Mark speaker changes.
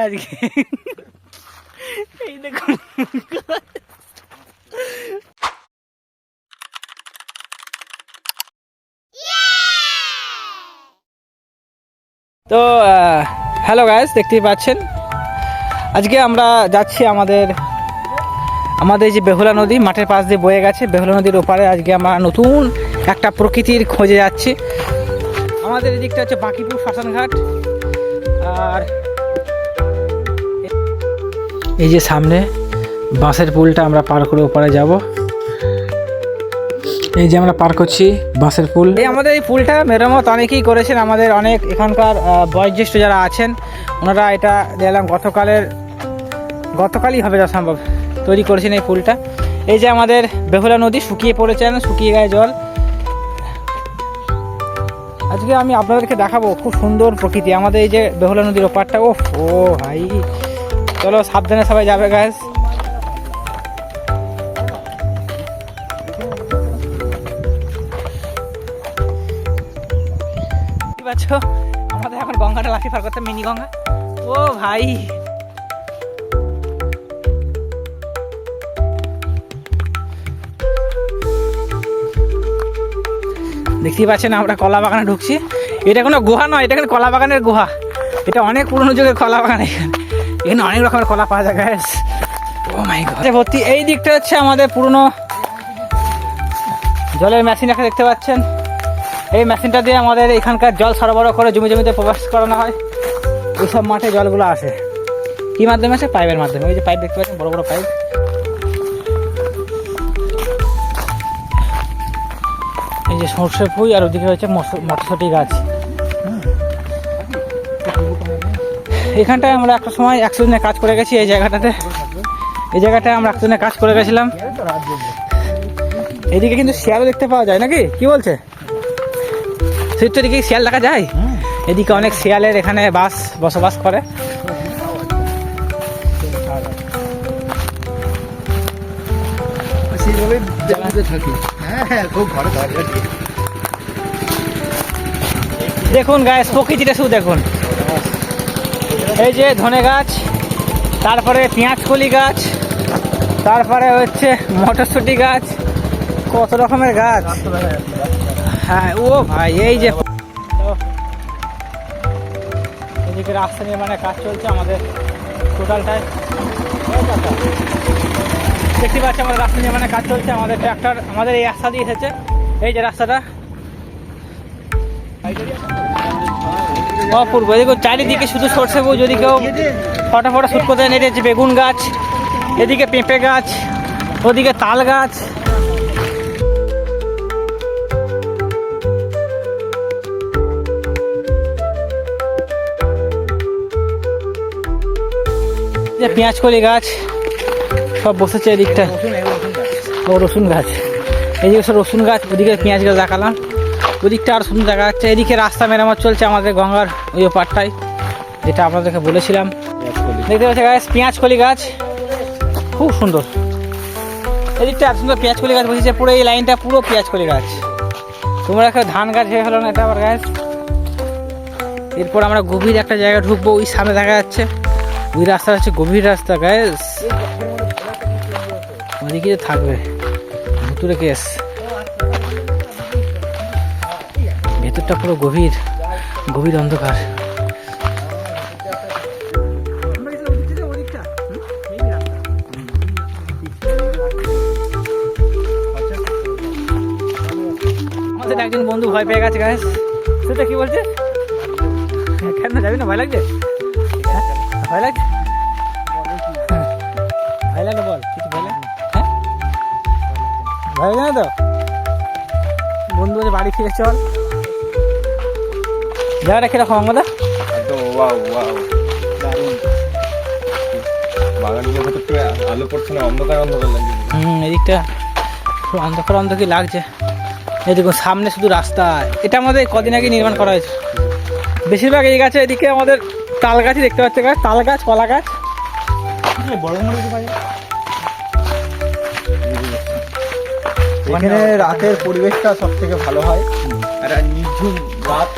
Speaker 1: আজকে এই দেখুন তো হ্যালো গাইস, দেখতেই পাচ্ছেন আজকে আমরা যাচ্ছি আমাদের যে বেহুলা নদী মাঠের পাশ দিয়ে বয়ে গেছে। বেহুলা নদীর ওপারে আজকে আমরা নতুন একটা প্রকৃতির খোঁজে যাচ্ছি। আমাদের এদিকটা হচ্ছে বাঁকিপুর শ্মশানঘাট, আর এই যে সামনে বাঁশের পুলটা আমরা পার করে ওপারে যাব। এই যে আমরা পার করছি বাঁশের পুল। এই আমাদের এই পুলটা মেরামত অনেকেই করেছেন, আমাদের অনেক এখানকার বয়োজ্যেষ্ঠ যারা আছেন ওনারা এটা দেখলাম গতকালই হবে যা সম্ভব তৈরি করেছেন এই পুলটা। এই যে আমাদের বেহুলা নদী শুকিয়ে পড়েছেন, শুকিয়ে গায়ে জল। আজকে আমি আপনাদেরকে দেখাবো খুব সুন্দর প্রকৃতি আমাদের এই যে বেহুলা নদীর ওপারটা। ও ভাই চলো সাবধানে সবাই যাবে গাইস। কি পাচ্ছ, আমাদের এখন গঙ্গাটা লাফি পার করতে, মিনি গঙ্গা। ও ভাই দেখতেই পাচ্ছেন আমরা কলা বাগানে ঢুকছি। এটা কোনো গুহা নয়, এটা কলা বাগানের গুহা। এটা অনেক পুরনো যুগের কলা বাগান। এখানে অনেক রকমের কলা পাওয়া যায় গাইস। ও মাই গড, ভর্তি। এই দিকটা হচ্ছে আমাদের পুরনো জলের মেশিন একটা দেখতে পাচ্ছেন। এই মেশিনটা দিয়ে আমাদের এখানকার জল সরবরাহ করে জমিতে প্রবেশ করানো হয়। এইসব মাঠে জলগুলো আসে কি মাধ্যমে আসে? পাইপের মাধ্যমে। ওই যে পাইপ দেখতে পাচ্ছেন, বড় বড় পাইপ। এই যে সর্ষে ফুল, আর ওদিকে হচ্ছে মটরশুঁটি গাছ। এখানটায় আমরা একটা সময় 100 দিনে কাজ করে গেছি। এই জায়গাটায় আমরা 100 দিনে কাজ করে গেছিলাম। এদিকে কিন্তু শিয়ালও দেখতে পাওয়া যায় নাকি, কি বলছে? সেদিকে এদিকে শিয়াল দেখা যায়। এদিকে অনেক শিয়ালের এখানে বসবাস করে। দেখুন গাছ প্রকৃতিটা শুধু দেখুন। এই যে ধনে গাছ, তারপরে পেঁয়াজকলি গাছ, তারপরে হচ্ছে মটরশুঁটি গাছ, কত রকমের গাছ। হ্যাঁ ও ভাই, এই যে এদিকে রাস্তা নির্মাণের কাজ চলছে আমাদের টোটালটায়। দেখতে পাচ্ছি আমাদের রাস্তা নির্মাণের কাজ চলছে। আমাদের ট্র্যাক্টর আমাদের এই রাস্তা দিয়ে এসেছে। এই যে রাস্তাটা অপূর্ব। দেখুন চারিদিকে শুধু সরষে ফুল। যদি কেউ ফটো শ্যুট করতে নেই, যে বেগুন গাছ, এদিকে পেঁপে গাছ, ওদিকে তাল গাছ। পেঁয়াজকলি গাছ সব বসেছে এদিকটা। ও রসুন গাছ, এদিকে সব রসুন গাছ, ওদিকে পেঁয়াজ গাছ দেখালাম। ওদিকটা আর সুন্দর দেখা যাচ্ছে। এদিকে রাস্তা মেরামত চলছে আমাদের গঙ্গার ওই পাটটায়, যেটা আপনাদেরকে বলেছিলাম। দেখতে পাচ্ছি গাছ পেঁয়াজকলি গাছ খুব সুন্দর। এদিকটা এত সুন্দর পেঁয়াজকলি গাছ বসেছে। পুরো এই লাইনটা পুরো পেঁয়াজকলি গাছ। তোমরা একটা ধান গাছ হয়ে ফেলো না, এটা আবার গাছ। এরপর আমরা গভীর একটা জায়গায় ঢুকবো। ওই সামনে দেখা যাচ্ছে ওই রাস্তা হচ্ছে গভীর রাস্তা গাছ। ওদিকে থাকবে ভুতুরে কেস। ভেতরটা পুরো গভীর অন্ধকার। আমাদের একজন বন্ধু ভয় পেয়ে গেছে গাছ। সেটা কি বলছে? কেন যাবি না? ভয় লাগছে? ভয় লাগছে? ভয় লাগে বল, কিছু ভয় লাগে? হ্যাঁ ভয় লাগে না তো? বন্ধু বলে বাড়ি ফিরে চল। জায়গাটা কিরকম আমাদের? এদিকটা অন্ধকার লাগছে। এই দেখুন সামনে শুধু রাস্তা। এটা আমাদের কদিন আগে নির্মাণ করা হয়েছে। বেশিরভাগ এই গাছে এদিকে আমাদের তাল গাছই দেখতে পাচ্ছে গাছ, তাল গাছ, কলা গাছ।
Speaker 2: এখানে রাতের পরিবেশটা সব থেকে ভালো হয়। একটা নিঝুম রাত।